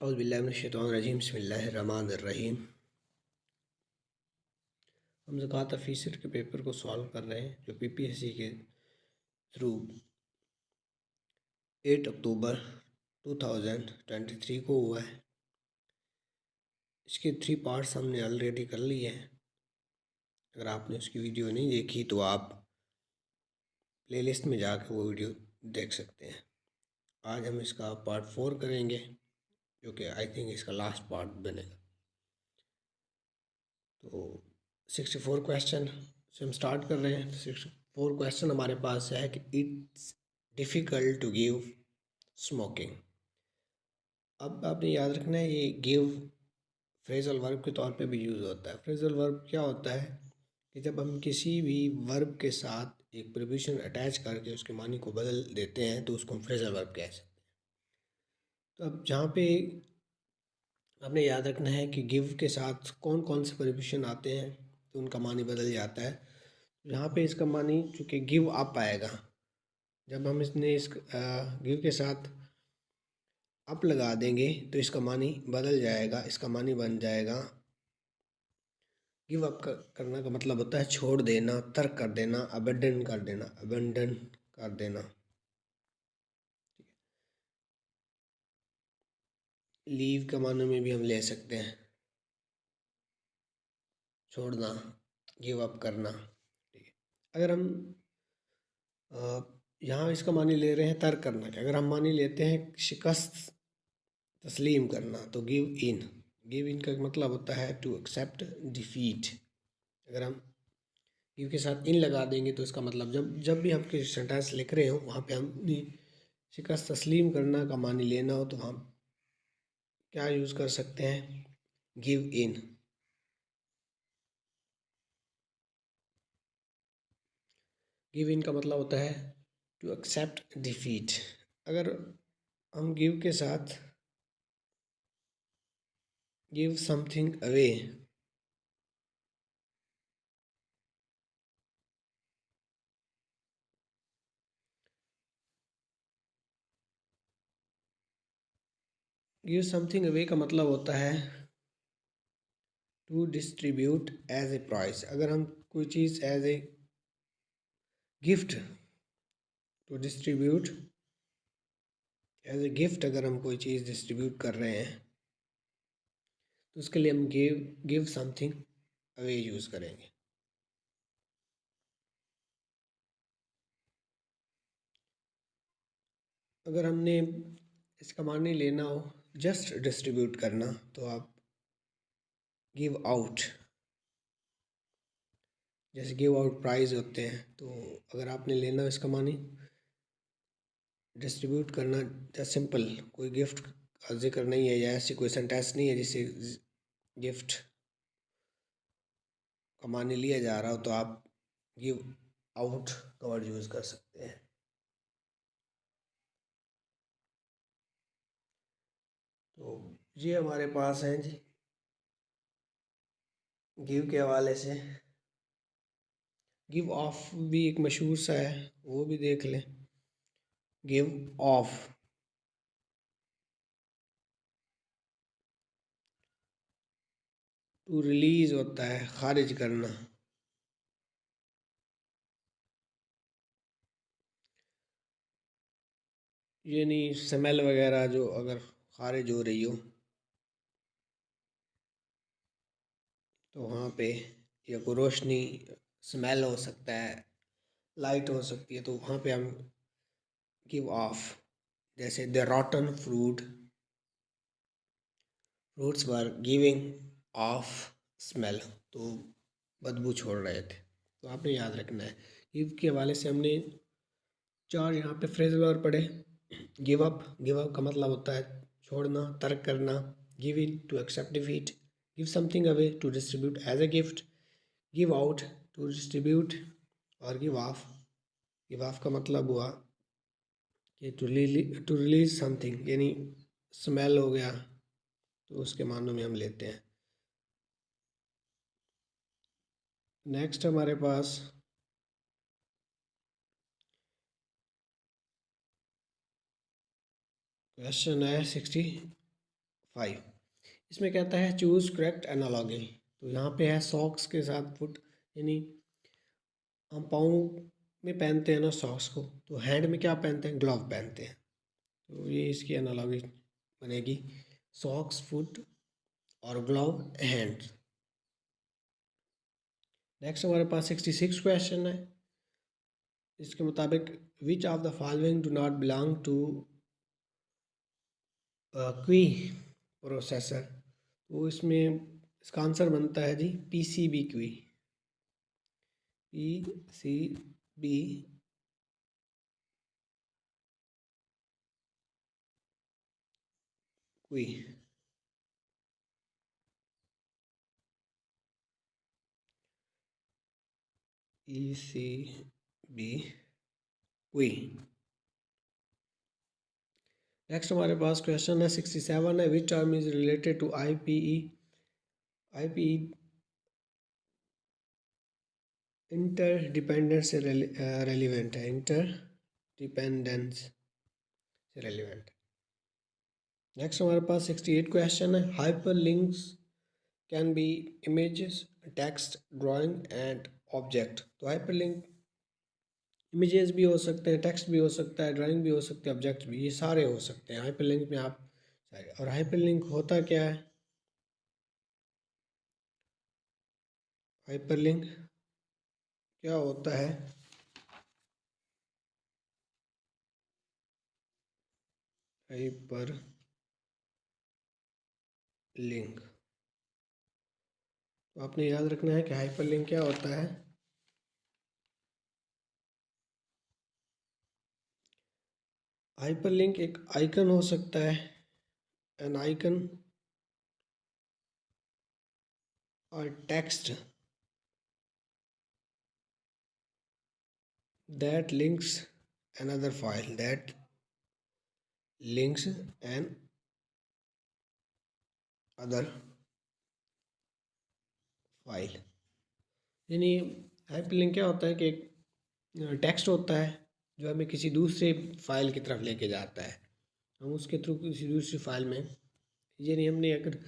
औज़ुबिल्लाहिमिनश्शैतानिर्रजीम बिस्मिल्लाहिर्रहमानिर्रहीम। हम ज़कात फ़ीसद के पेपर को सॉल्व कर रहे हैं जो पीपीएससी के थ्रू 8 अक्टूबर 2023 को हुआ है। इसके 3 पार्ट्स हमने ऑलरेडी कर लिए हैं। अगर आपने उसकी वीडियो नहीं देखी तो आप प्लेलिस्ट में जाकर वो वीडियो देख सकते हैं। आज हम इसका पार्ट 4 करेंगे जो कि आई थिंक इसका लास्ट पार्ट बनेगा। तो 64 क्वेश्चन से हम स्टार्ट कर रहे हैं। 64 क्वेश्चन हमारे पास है कि it's difficult to give smoking. अब आपने याद रखना है ये गिव फ्रेजल वर्ब के तौर पे भी यूज़ होता है। फ्रेजल वर्ब क्या होता है कि जब हम किसी भी वर्ब के साथ एक प्रीपोजिशन अटैच करके उसके मानी को बदल देते हैं तो उसको हम फ्रेजल वर्ब कह सकते हैं। तो अब जहाँ पे आपने याद रखना है कि गिव के साथ कौन कौन से प्रीपोजिशन आते हैं तो उनका मानी बदल जाता है। यहाँ पे इसका मानी चूँकि गिव अप आएगा, जब हम इसने इस गिव के साथ अप लगा देंगे तो इसका मानी बदल जाएगा। इसका मानी बन जाएगा गिव अप करना का मतलब होता है छोड़ देना, तर्क कर देना, अबेंडन कर देना, अबेंडन कर देना। लीव के मानों में भी हम ले सकते हैं छोड़ना, गिव अप करना। ठीक है, अगर हम यहाँ इसका मानी ले रहे हैं तर्क करना के, अगर हम मानी लेते हैं शिकस्त तस्लीम करना तो गिव इन। गिव इन का मतलब होता है टू एक्सेप्ट डिफीट। अगर हम गिव के साथ इन लगा देंगे तो इसका मतलब जब जब भी हम किसी सेंटेंस लिख रहे हो वहाँ पे हमने शिकस्त तस्लीम करना का मानी लेना हो तो हम क्या यूज़ कर सकते हैं, गिव इन। गिव इन का मतलब होता है टू एक्सेप्ट डिफीट। अगर हम गिव के साथ give something away, give something away का मतलब होता है to distribute as a price. अगर हम कोई चीज़ as a gift, to distribute as a gift, अगर हम कोई चीज़ डिस्ट्रीब्यूट कर रहे हैं तो उसके लिए हम गिव समथिंग अवे यूज़ करेंगे। अगर हमने इसका मानी लेना हो जस्ट डिस्ट्रीब्यूट करना तो आप गिव आउट, जैसे गिव आउट प्राइज़ होते हैं। तो अगर आपने लेना हो इसका मानी डिस्ट्रीब्यूट करना, जैसे सिंपल कोई गिफ्ट का जिक्र नहीं है या ऐसी कोई सेंटेंस नहीं है जिसे गिफ्ट का मानी लिया जा रहा हो तो आप गिव आउट का वर्ड यूज़ कर सकते हैं। तो ये हमारे पास हैं जी गिव के हवाले से। गिव ऑफ भी एक मशहूर सा है, वो भी देख लें। गिव ऑफ टू रिलीज होता है खारिज करना। ये नहीं स्मेल वगैरह जो अगर खारिज हो रही हो तो वहाँ पे, या कोई रोशनी स्मेल हो सकता है, लाइट हो सकती है, तो वहाँ पे हम गिव ऑफ। जैसे the रॉटन fruits were giving of smell, तो बदबू छोड़ रहे थे। तो आपने याद रखना है गिव के हवाले से हमने 4 यहाँ पे फ्रेजल वर्ब पढ़े। गिव अप का मतलब होता है छोड़ना, तर्क करना। Give in to accept defeat. Give something away to distribute as a gift. Give out to distribute. और गिव ऑफ का मतलब हुआ कि टू रिलीज समथिंग, यानी स्मेल हो गया तो उसके मानों में हम लेते हैं। नेक्स्ट हमारे पास क्वेश्चन है 65। 5। इसमें कहता है चूज़ करेक्ट एनालॉगी। तो यहाँ पे है सॉक्स के साथ फुट, यानी हम पाँव में पहनते हैं ना सॉक्स को, तो हैंड में क्या पहनते हैं, ग्लव पहनते हैं। तो ये इसकी एनालॉगी बनेगी, सॉक्स फुट और ग्लव हैंड। नेक्स्ट हमारे पास 66 क्वेश्चन है। इसके मुताबिक which of the following do not belong to queue processor. तो इसमें इसका आंसर बनता है जी PCB queue, PCB queue. PCB queue. Next हमारे पास क्वेश्चन है 67 है, which term is related to IPE. IPE inter dependence से रेलिवेंट है, इंटर डिपेंडेंस से रेलिवेंट। नेक्स्ट हमारे पास 68 क्वेश्चन है, hyper links can be images, text, drawing and object. तो हाइपर लिंक इमेजेस भी हो सकते हैं, टेक्स्ट भी हो सकता है, ड्राइंग भी हो सकते हैं, ऑब्जेक्ट भी, ये सारे हो सकते हैं हाइपर लिंक में आप सारे। और हाइपर लिंक होता क्या है, हाइपर लिंक क्या होता है, हाइपर लिंक। तो आपने याद रखना है कि हाइपर लिंक क्या होता है। हाइपर लिंक एक आइकन हो सकता है, एन आइकन और text that links another file, that links an other file। यानी हाइपरलिंक क्या होता है कि एक टेक्स्ट होता है जो हमें किसी दूसरे फाइल की तरफ लेके जाता है, हम उसके थ्रू किसी दूसरी फाइल में, यानी हमने अगर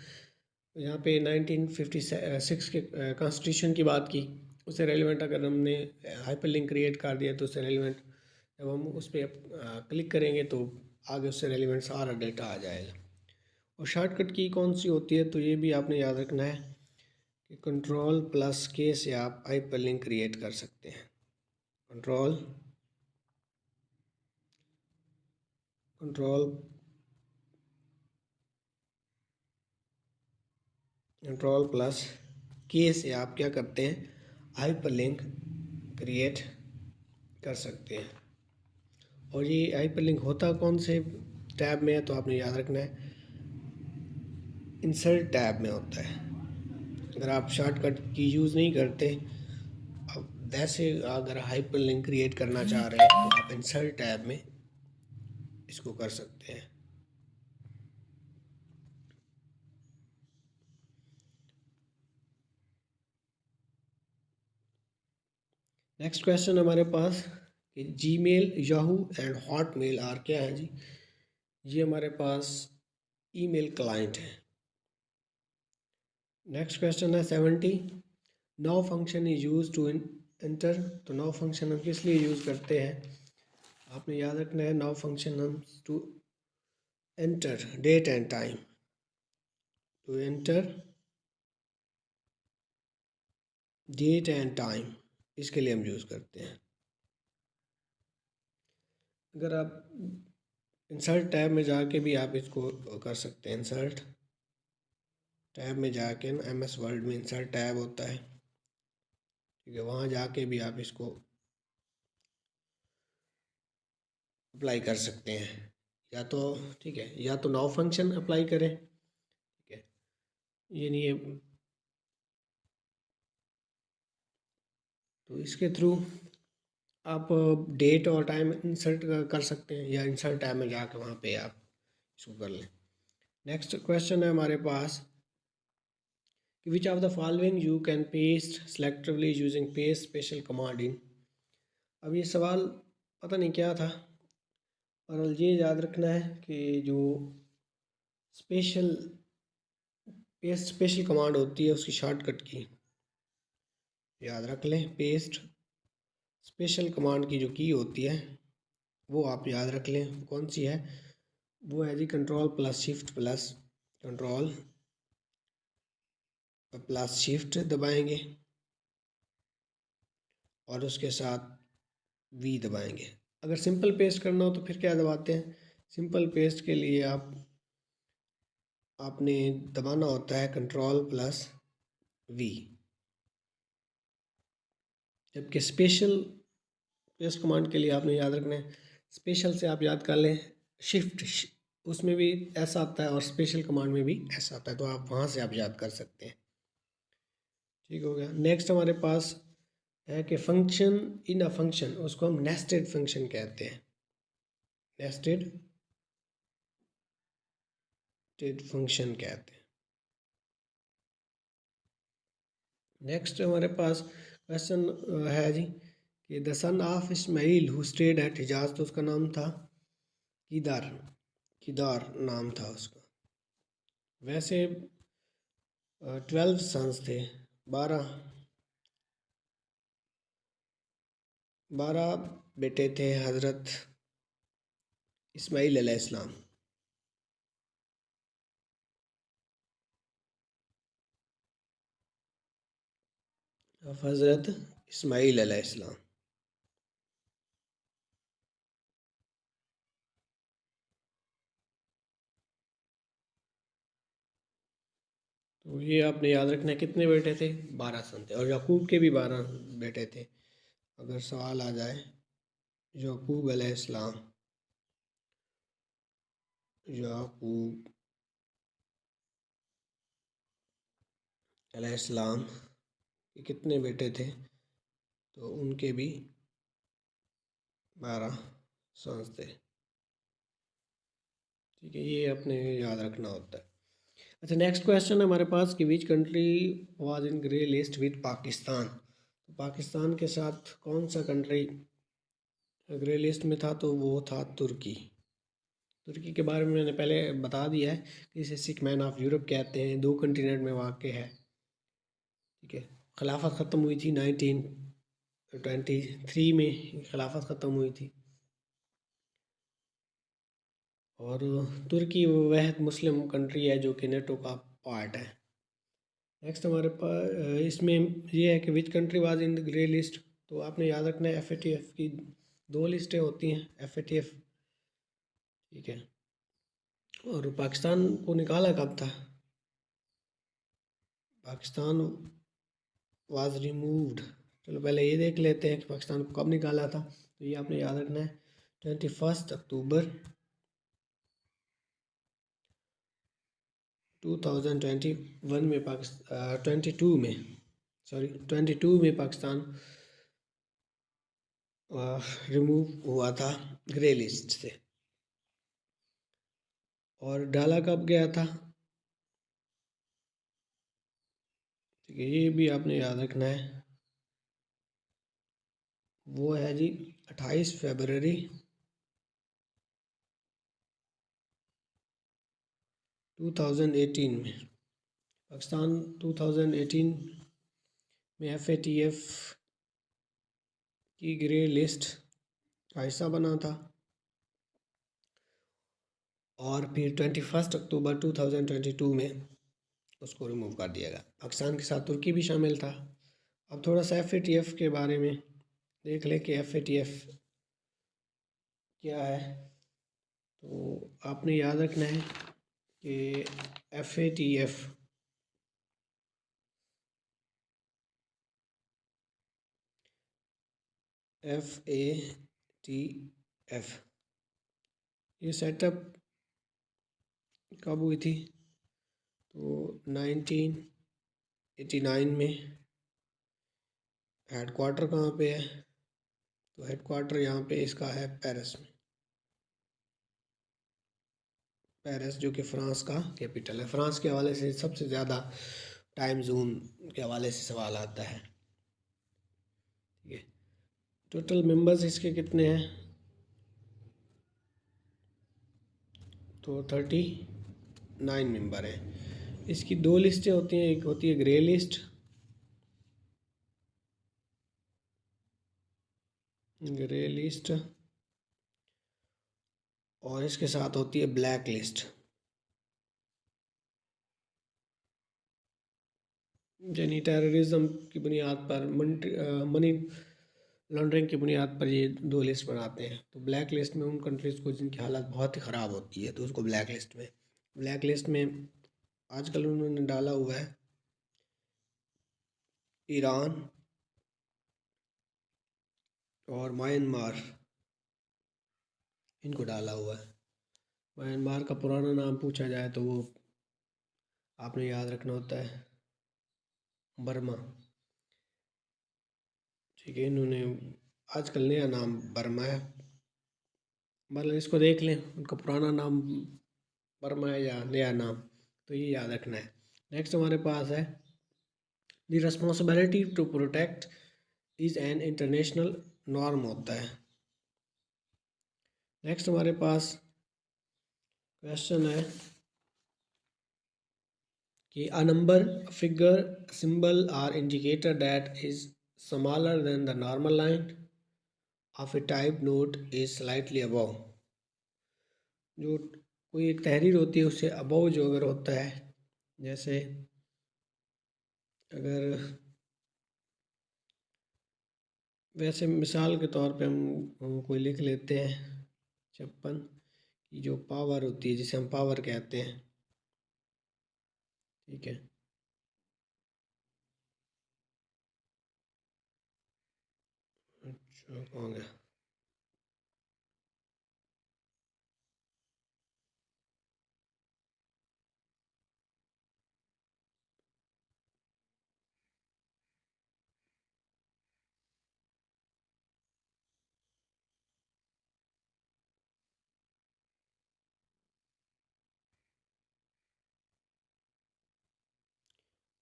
यहाँ पे 1956 के कॉन्स्टिट्यूशन की बात की, उससे रेलिवेंट अगर हमने हाइपरलिंक क्रिएट कर दिया तो उससे रेलिवेंट जब हम उस पर क्लिक करेंगे तो आगे उससे रेलिवेंट सारा डेटा आ जाएगा। और शॉर्टकट की कौन सी होती है, तो ये भी आपने याद रखना है कि कंट्रोल प्लस के से आप हाइपरलिंक क्रिएट कर सकते हैं। कंट्रोल कंट्रोल कंट्रोल प्लस के से आप क्या करते हैं, हाइपरलिंक क्रिएट कर सकते हैं। और ये हाइपरलिंक होता कौन से टैब में है, तो आपने याद रखना है इंसर्ट टैब में होता है। अगर आप शॉर्टकट की यूज़ नहीं करते, अब वैसे अगर हाइपरलिंक क्रिएट करना चाह रहे हैं तो आप इंसर्ट टैब में इसको कर सकते हैं। नेक्स्ट क्वेश्चन हमारे पास कि Gmail, Yahoo and Hotmail are क्या है जी, ये हमारे पास ईमेल क्लाइंट है। नेक्स्ट क्वेश्चन है 70, now function is use to enter. तो नाउ फंक्शन हम किस लिए यूज़ करते हैं, आपने याद रखना है नाउ फंक्शन हम to enter date and time, to enter date and time, इसके लिए हम यूज़ करते हैं। अगर आप इंसर्ट टैब में जाके भी आप इसको कर सकते हैं, इंसर्ट टैब में जाके ना MS वर्ड में इंसर्ट टैब होता है, ठीक है, वहाँ जाके भी आप इसको अप्लाई कर सकते हैं। या तो ठीक है, या तो नाउ फंक्शन अप्लाई करें, ठीक है, ये नहीं है तो इसके थ्रू आप डेट और टाइम इंसर्ट कर सकते हैं, या इंसर्ट टैब में जाकर वहाँ पे आप इसको कर लें। नेक्स्ट क्वेश्चन है हमारे पास कि विच of the following you can paste selectively using paste special command in. अब ये सवाल पता नहीं क्या था, और ये याद रखना है कि जो स्पेशल पेस्ट स्पेशल कमांड होती है, उसकी शॉर्टकट की याद रख लें। पेस्ट स्पेशल कमांड की जो की होती है वो आप याद रख लें, कौन सी है वो है जी control plus shift plus control plus shift दबाएंगे और उसके साथ वी दबाएंगे। अगर सिंपल पेस्ट करना हो तो फिर क्या दबाते हैं, सिंपल पेस्ट के लिए आपने दबाना होता है कंट्रोल प्लस वी। जबकि स्पेशल पेस्ट कमांड के लिए आपने याद रखना है, स्पेशल से आप याद कर लें शिफ्ट, उसमें भी ऐसा आता है और स्पेशल कमांड में भी ऐसा आता है, तो आप वहाँ से आप याद कर सकते हैं। ठीक हो गया। नेक्स्ट हमारे पास है कि फंक्शन इन अ फंक्शन, उसको हम नेस्टेड फंक्शन कहते हैं, नेस्टेड फंक्शन कहते हैं। नेक्स्ट हमारे पास क्वेश्चन है जी कि the son of Ismail who stayed at Hijaz, तो उसका नाम था किदार, किदार नाम था उसका। वैसे 12 सन्स थे, 12 बेटे थे हज़रत इस्माइल अलैहिस्सलाम। हज़रत इस्माइल अलैहिस्सलाम। तो ये आपने याद रखना है, कितने बेटे थे, 12 सन थे। और याकूब के भी 12 बेटे थे। अगर सवाल आ जाए याकूब अलैहिस्सलाम, याकूब अलैहिस्सलाम के कितने बेटे थे, तो उनके भी 12 सन्स थे। ठीक है, ये अपने याद रखना होता है। अच्छा, नेक्स्ट क्वेश्चन है हमारे पास कि which country was in grey list with Pakistan. तो पाकिस्तान के साथ कौन सा कंट्री ग्रे लिस्ट में था, तो वो था तुर्की। तुर्की के बारे में मैंने पहले बता दिया है कि इसे सिक मैन ऑफ यूरोप कहते हैं, 2 कंटिनेंट में वाक़ है। ठीक है, खिलाफत ख़त्म हुई थी 1923 में, खिलाफत ख़त्म हुई थी। और तुर्की वह मुस्लिम कंट्री है जो कि नेटो का पार्ट है। नेक्स्ट हमारे पास इसमें ये है कि which country was in the grey list, तो आपने याद रखना है FATF की 2 लिस्टें होती हैं, FATF। ठीक है, और पाकिस्तान को निकाला कब था, पाकिस्तान वाज रिमूव्ड। चलो पहले ये देख लेते हैं कि पाकिस्तान को कब निकाला था। तो ये आपने याद रखना है 21 अक्टूबर 2021 में, 22 में, सॉरी 22 में पाकिस्तान रिमूव हुआ था ग्रे लिस्ट से। और डाला कब गया था, ठीक है, ये भी आपने याद रखना है। वो है जी 28 फरवरी 2018 में। पाकिस्तान 2018 में FATF की ग्रे लिस्ट का हिस्सा बना था। और फिर 21 अक्टूबर 2022 में उसको रिमूव कर दिया गया। पाकिस्तान के साथ तुर्की भी शामिल था। अब थोड़ा सा FATF के बारे में देख लें कि FATF क्या है। तो आपने याद रखना है कि FATF ये सेटअप कब हुई थी, तो 1989 में। हेडक्वार्टर कहाँ पे है, तो हेडक्वार्टर यहाँ पे इसका है पेरिस में, पेरिस जो कि फ्रांस का कैपिटल है। फ्रांस के हवाले से सबसे ज़्यादा टाइम जोन के हवाले से सवाल आता है। ठीक है, टोटल मेंबर्स इसके कितने हैं, तो 39 मेंबर हैं। इसकी दो लिस्टें होती हैं, एक होती है ग्रे लिस्ट, और इसके साथ होती है ब्लैक लिस्ट। यानी टेररिज्म की बुनियाद पर, मनी लॉन्ड्रिंग की बुनियाद पर ये दो लिस्ट बनाते हैं। तो ब्लैक लिस्ट में उन कंट्रीज़ को जिनकी हालत बहुत ही ख़राब होती है, तो उसको ब्लैक लिस्ट में आजकल उन्होंने डाला हुआ है ईरान और म्यांमार, इनको डाला हुआ है। म्यांमार का पुराना नाम पूछा जाए तो वो आपने याद रखना होता है बर्मा। ठीक है, इन्होंने आजकल नया नाम बर्मा है, मतलब इसको देख लें उनका पुराना नाम बर्मा है या नया नाम, तो ये याद रखना है। नेक्स्ट हमारे पास है the responsibility to protect is an international norm होता है। नेक्स्ट हमारे पास क्वेश्चन है कि a number, figure, symbol or indicator that is smaller than the normal line of a type note is slightly above। जो कोई एक तहरीर होती है उससे अबव जो अगर होता है, जैसे अगर वैसे मिसाल के तौर पे हम कोई लिख लेते हैं 56 की जो पावर होती है, जिसे हम पावर कहते हैं। ठीक है, अच्छा कहाँ गया,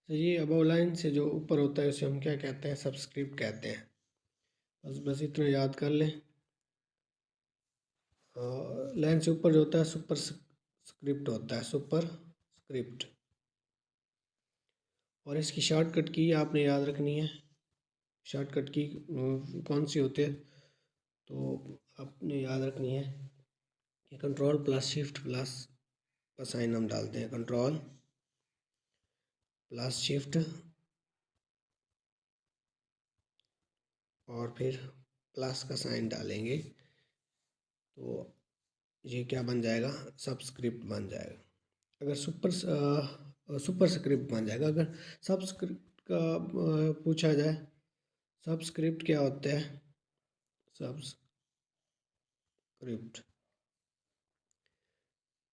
तो ये अबव लाइन से जो ऊपर होता है उसे हम क्या कहते हैं, सबस्क्रिप्ट कहते हैं। बस इतना याद कर लें। लाइन से ऊपर जो होता है सुपर स्क्रिप्ट होता है, सुपर स्क्रिप्ट। और इसकी शॉर्टकट की आपने याद रखनी है। शॉर्टकट की कौन सी होती है, तो आपने याद रखनी है कि कंट्रोल प्लस शिफ्ट प्लस का साइन हम डालते हैं, कंट्रोल प्लस शिफ्ट और फिर प्लस का साइन डालेंगे तो ये क्या बन जाएगा, सबस्क्रिप्ट बन जाएगा। अगर सुपर स्क्रिप्ट बन जाएगा। अगर सबस्क्रिप्ट का पूछा जाए, सबस्क्रिप्ट क्या होता है, subscript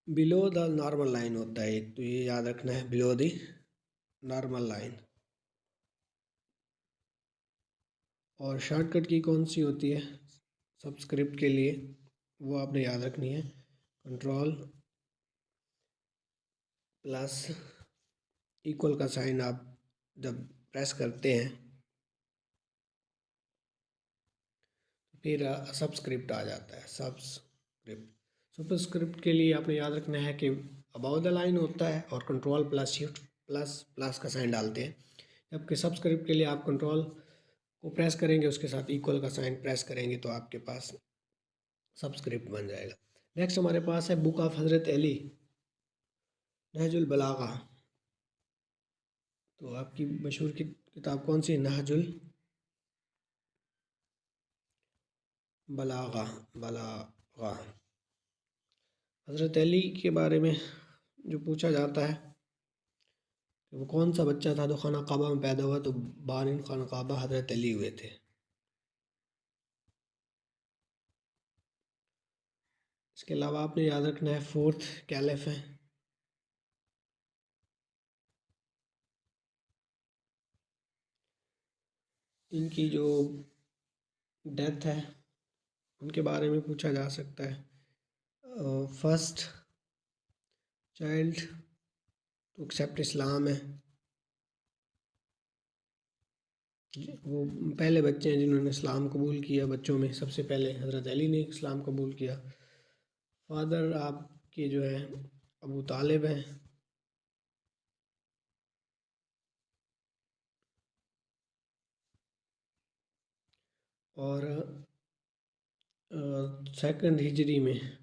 below the normal line होता है एक, तो ये याद रखना है, बिलो द नॉर्मल लाइन। और शॉर्टकट की कौन सी होती है सबस्क्रिप्ट के लिए, वो आपने याद रखनी है, कंट्रोल प्लस इक्वल का साइन आप जब प्रेस करते हैं फिर सबस्क्रिप्ट आ जाता है, सबस्क्रिप्ट। सुपरस्क्रिप्ट के लिए आपने याद रखना है कि अबाउ द लाइन होता है और control plus shift plus plus का साइन डालते हैं, जबकि सबस्क्रिप्ट के लिए आप कंट्रोल को प्रेस करेंगे उसके साथ इक्वल का साइन प्रेस करेंगे तो आपके पास सबस्क्रिप्ट बन जाएगा। नेक्स्ट हमारे पास है बुक ऑफ हज़रत अली नहजुल बलागा। तो आपकी मशहूर किताब कौन सी, नहजुल बलागा। बलागा हज़रत अली के बारे में जो पूछा जाता है कि वो कौन सा बच्चा था जो खाना काबा में पैदा हुआ, तो बानिन खाना काबा हज़रत अली हुए थे। इसके अलावा आपने याद रखना है फोर्थ कैलिफ है, इनकी जो डेथ है उनके बारे में पूछा जा सकता है। First child to accept Islam है, वो पहले बच्चे हैं जिन्होंने इस्लाम कबूल किया, बच्चों में सबसे पहले हज़रत अली ने इस्लाम कबूल किया। फादर आपके जो है अबू तालिब हैं, और सेकंड हिजरी में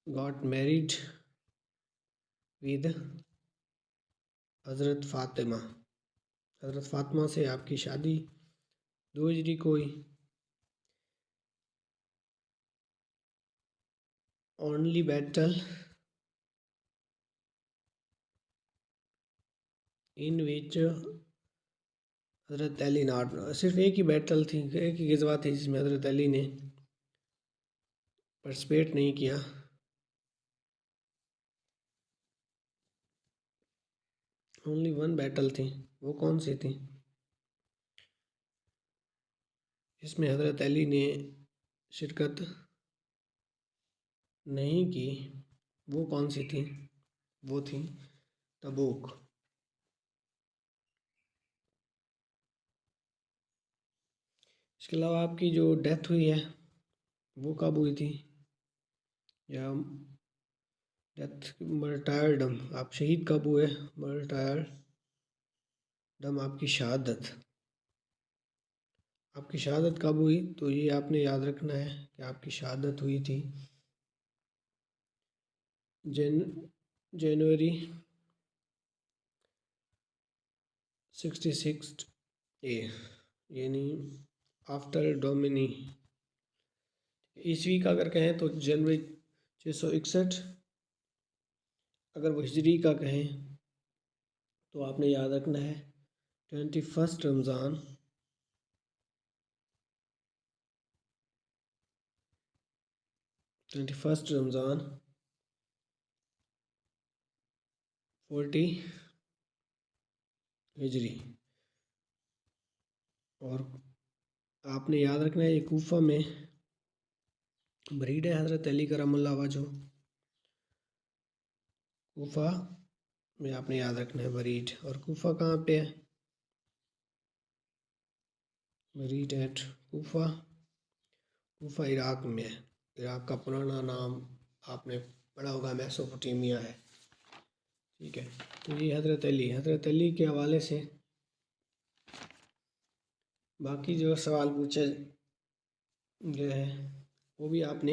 गॉट मैरिड विद हज़रत फ़ातिमा। हज़रत फ़ातिमा से आपकी शादी 2 हिजरी को हुई। ओनली बैटल इन विच हज़रत अली नॉट, सिर्फ एक ही बैटल थी, एक ही ग़ज़वा थी जिसमें हज़रत अली ने पार्टिसिपेट नहीं किया। ओनली वन बैटल थी, वो कौन सी थी जिसमें हज़रत अली ने शिरकत नहीं की? वो कौन सी थी? वो थी तबूक। इसके अलावा आपकी जो डेथ हुई है वो कब हुई थी? या डेथ मर्टायरडम, आप शहीद कब हुए? मर्टायरडम आपकी शहादत, आपकी शहादत कब हुई? तो ये आपने याद रखना है कि आपकी शहादत हुई थी जनवरी 66 ए, यानी आफ्टर डोमिनी। ईस्वी का अगर कहें तो जनवरी 661, अगर वो हिजरी का कहें तो आपने याद रखना है 21 रमज़ान 40 हिजरी। और आपने याद रखना है ये कूफा में बरीड है हज़रत अली करमुल्लाह वजहू। कूफा में आपने याद रखना है बरीड। और कूफा कहाँ पे है? Buried at Kufa. Kufa Iraq में है। इराक का पुराना नाम आपने पढ़ा होगा मेसोपोटामिया है। ठीक है, तो ये हज़रत अली के हवाले से बाकी जो सवाल पूछे गए हैं वो भी आपने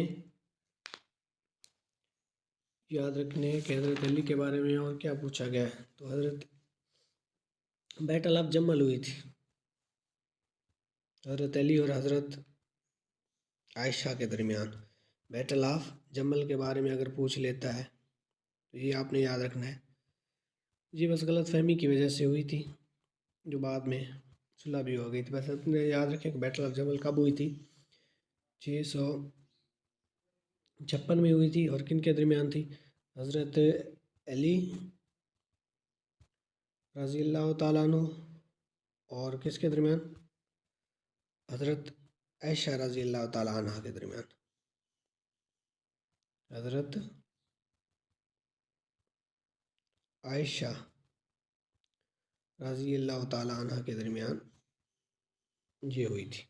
याद रखने हैं कि हज़रत अली के बारे में और क्या पूछा गया है। तो हज़रत बैटल ऑफ जमल हुई थी, हज़रत अली और हज़रत आयशा के दरमियान। बैटल ऑफ जमल के बारे में अगर पूछ लेता है तो ये आपने याद रखना है। ये बस गलत फहमी की वजह से हुई थी, जो बाद में सुलह भी हो गई थी। बस अपने याद रखें कि बैटल ऑफ जमल कब हुई थी? 656 में हुई थी। और किन के दरमियान थी? हज़रत अली रज़ी अल्लाह तआला अन्हु और किसके दरमियान? हज़रत आयशा रज़ी अल्लाह तआला अन्हा के दरमियान। हज़रत आयशा रज़ी अल्लाह तआला अन्हा के दरमियान ये हुई थी।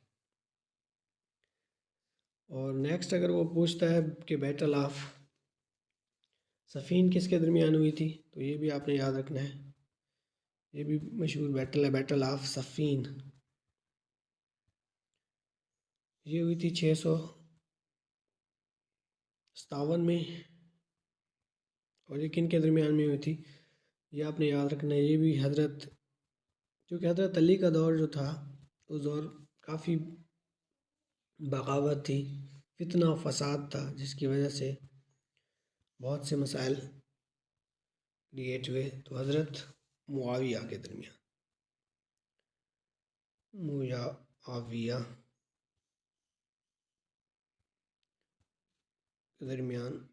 और नेक्स्ट अगर वो पूछता है कि बैटल ऑफ सफ़ीन किसके दरमियान हुई थी, तो ये भी आपने याद रखना है। ये भी मशहूर बैटल है, बैटल ऑफ सफ़ीन। ये हुई थी 657 में। और ये किन के दरमियान में हुई थी, ये आपने याद रखना है। ये भी हज़रत, क्योंकि हज़रत अली का दौर जो था उस दौर काफ़ी बगावत थी, फितना और फसाद था, जिसकी वजह से बहुत से मसाइल क्रिएट हुए। तो हज़रत मुआविया के दरमियान, मुआविया के दरमियान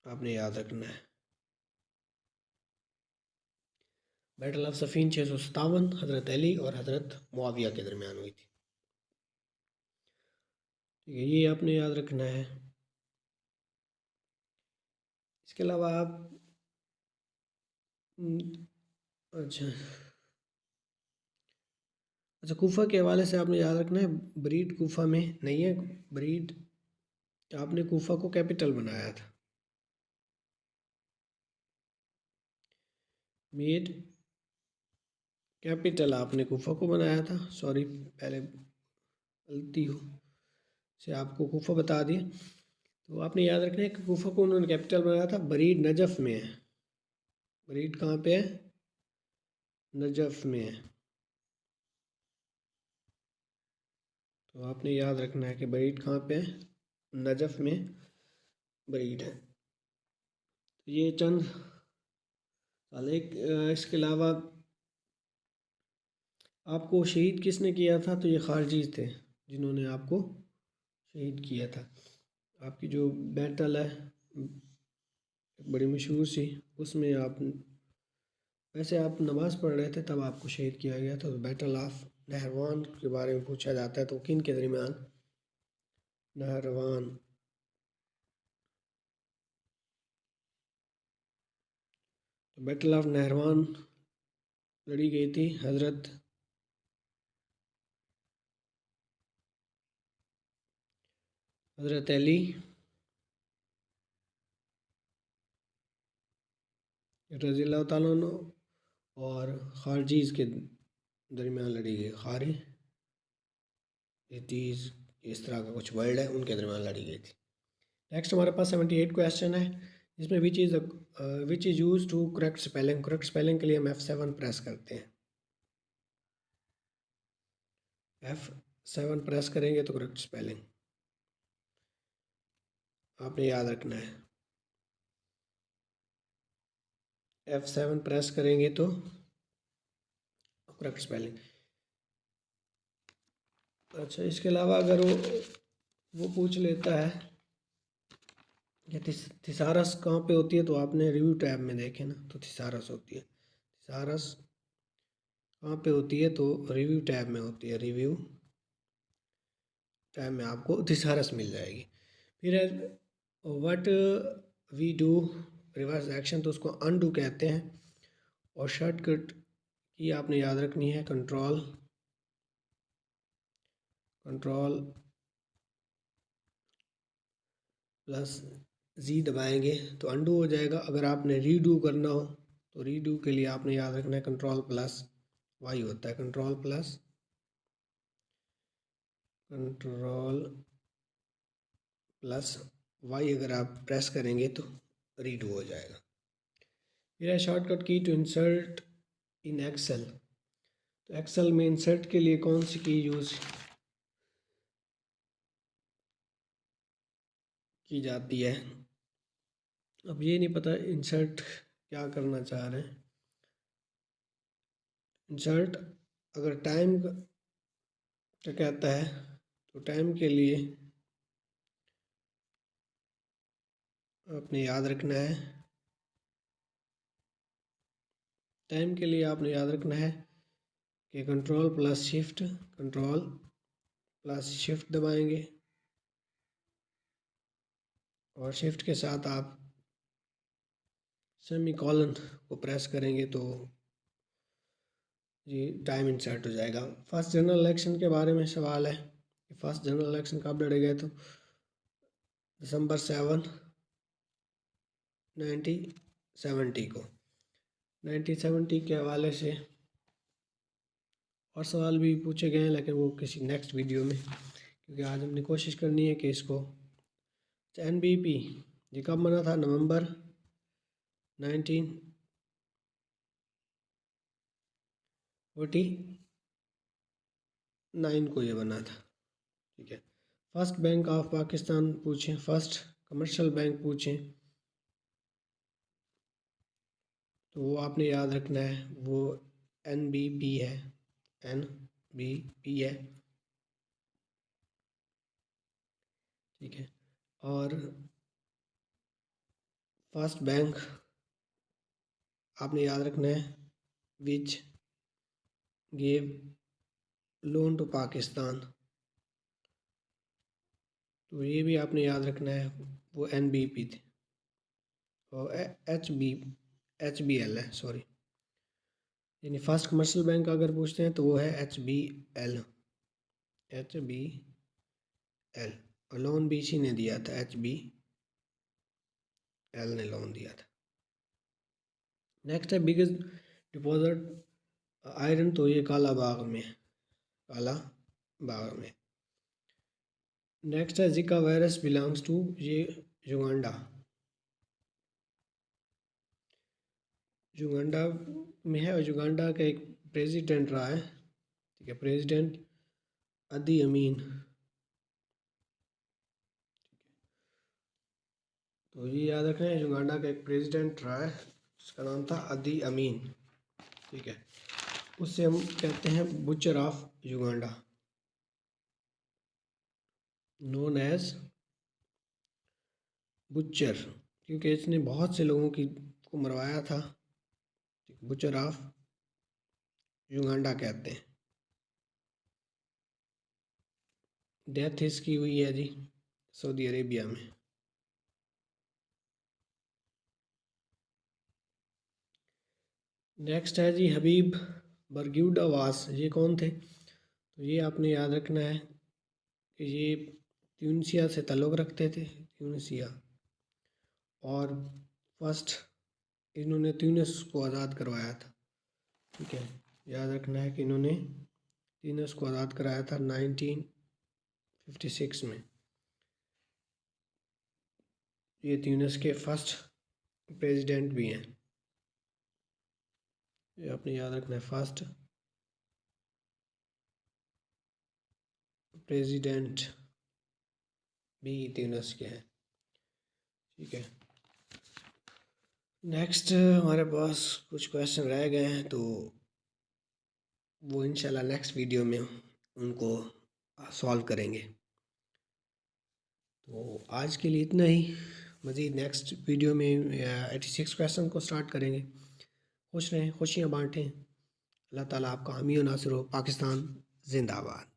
आपने याद रखना है। बैटल ऑफ सफ़ीन 657 हज़रत अली और हज़रत मुआविया के दरमियान हुई थी। ठीक है, ये आपने याद रखना है। इसके अलावा आप अच्छा अच्छा कूफा के हवाले से आपने याद रखना है, बरीड कूफा में नहीं है। बरीड आपने कूफा को कैपिटल बनाया था। मेड कैपिटल आपने कुफा को बनाया था, सॉरी पहले गलती हो से आपको कुफा बता दिए। तो आपने याद रखना है कि कुफा को उन्होंने कैपिटल बनाया था, बरीड नजफ़ में है। बरीड कहाँ पे है? नजफ़ में है। तो आपने याद रखना है कि बरीड कहाँ पे है? नजफ़ में बरीड है। तो ये चंद साल एक इसके अलावा आपको शहीद किसने किया था? तो ये खारजीज़ थे जिन्होंने आपको शहीद किया था। आपकी जो बैटल है बड़ी मशहूर सी, उसमें आप वैसे आप नमाज़ पढ़ रहे थे तब आपको शहीद किया गया था। तो बैटल ऑफ नहरवान के बारे में पूछा जाता है, तो किन के दरमियान? नहरवान। तो बैटल ऑफ नहरवान लड़ी गई थी हज़रत अली रज़ियल्लाहु ताला अन्हु और खारजीज़ के दरमियान लड़ी गई। खारजीज़ इस तरह का कुछ वर्ड है, उनके दरमियान लड़ी गई थी। नेक्स्ट हमारे पास 78 क्वेश्चन है, जिसमें which is use to correct spelling. Correct spelling के लिए हम F7 प्रेस करते हैं। F7 प्रेस करेंगे तो करेक्ट स्पेलिंग आपने याद रखना है। F7 प्रेस करेंगे तो करेक्ट स्पेलिंग। अच्छा, इसके अलावा अगर वो पूछ लेता है कि थिसारस कहाँ पे होती है, तो आपने रिव्यू टैब में देखे ना, तो थिसारस होती है। थिसारस कहाँ पे होती है? तो रिव्यू टैब में होती है। रिव्यू टैब में आपको थिसारस मिल जाएगी। फिर है what we do reverse action, तो उसको अनडू कहते हैं। और शॉर्टकट की आपने याद रखनी है कंट्रोल प्लस जी दबाएंगे तो अनडू हो जाएगा। अगर आपने रीडू करना हो तो रीडू के लिए आपने याद रखना है कंट्रोल प्लस वाई होता है। कंट्रोल प्लस वाई अगर आप प्रेस करेंगे तो रीडू हो जाएगा। फिर है शॉर्टकट की टू इंसर्ट इन एक्सेल। तो एक्सेल में इंसर्ट के लिए कौन सी की यूज़ की जाती है? अब ये नहीं पता इंसर्ट क्या करना चाह रहे हैं। इंसर्ट अगर टाइम का कहता है तो टाइम के लिए आपने याद रखना है, टाइम के लिए आपने याद रखना है कि कंट्रोल प्लस शिफ्ट दबाएंगे और शिफ्ट के साथ आप सेमी कॉलन को प्रेस करेंगे तो जी टाइम इंसर्ट हो जाएगा। फर्स्ट जनरल इलेक्शन के बारे में सवाल है कि फर्स्ट जनरल इलेक्शन कब लड़े गए? तो दिसंबर 7 1970 को। 1970 के हवाले से और सवाल भी पूछे गए हैं, लेकिन वो किसी नेक्स्ट वीडियो में, क्योंकि आज हमने कोशिश करनी है कि इसको NBP ये कब बना था? नवंबर 1949 को ये बना था। ठीक है। फर्स्ट बैंक ऑफ पाकिस्तान पूछें, फर्स्ट कमर्शियल बैंक पूछें तो वो आपने याद रखना है, वो NBP है। NBP है। ठीक है। और फर्स्ट बैंक आपने याद रखना है which gave loan to Pakistan, तो ये भी आपने याद रखना है, वो NBP थे। और HBL है, सॉरी, यानी फर्स्ट कमर्शियल बैंक अगर पूछते हैं तो वो है HBL। और लोन भी इसी ने दिया था, HBL ने लोन दिया था। नेक्स्ट है डिपॉजिट आयरन तो ये काला बाग में, काला बाग में। नेक्स्ट है जिका वायरस बिलोंग्स टू, ये युगांडा, युगांडा में है। और युगांडा का एक प्रेसिडेंट रहा है, ठीक है, प्रेसिडेंट अदी अमीन। तो ये याद रखना है, युगांडा का एक प्रेसिडेंट रहा है, उसका नाम था अदी अमीन, ठीक है। उससे हम कहते हैं butcher of Uganda, known as butcher, क्योंकि इसने बहुत से लोगों को मरवाया था। बुचर ऑफ युगांडा कहते हैं। डेथ इसकी हुई है जी सऊदी अरेबिया में। नेक्स्ट है जी हबीब बरग्यूडावास, ये कौन थे? तो ये आपने याद रखना है कि ये ट्यूनिसिया से ताल्लुक़ रखते थे, ट्यूनिसिया। और फर्स्ट इन्होंने ट्यूनिस को आज़ाद करवाया था, ठीक है। याद रखना है कि इन्होंने ट्यूनिस को आज़ाद कराया था 1956 में। ये ट्यूनिस के फर्स्ट प्रेसिडेंट भी हैं, ये आपने याद रखना है, फर्स्ट प्रेसिडेंट भी ट्यूनिस के हैं, ठीक है। नेक्स्ट हमारे पास कुछ क्वेश्चन रह गए हैं, तो वो इंशाल्लाह नेक्स्ट वीडियो में उनको सॉल्व करेंगे। तो आज के लिए इतना ही। मज़ीद नेक्स्ट वीडियो में 86 क्वेश्चन को स्टार्ट करेंगे। खुश रहें, खुशियाँ बांटें। अल्लाह ताला आपका हामी और नासिर हो। पाकिस्तान जिंदाबाद।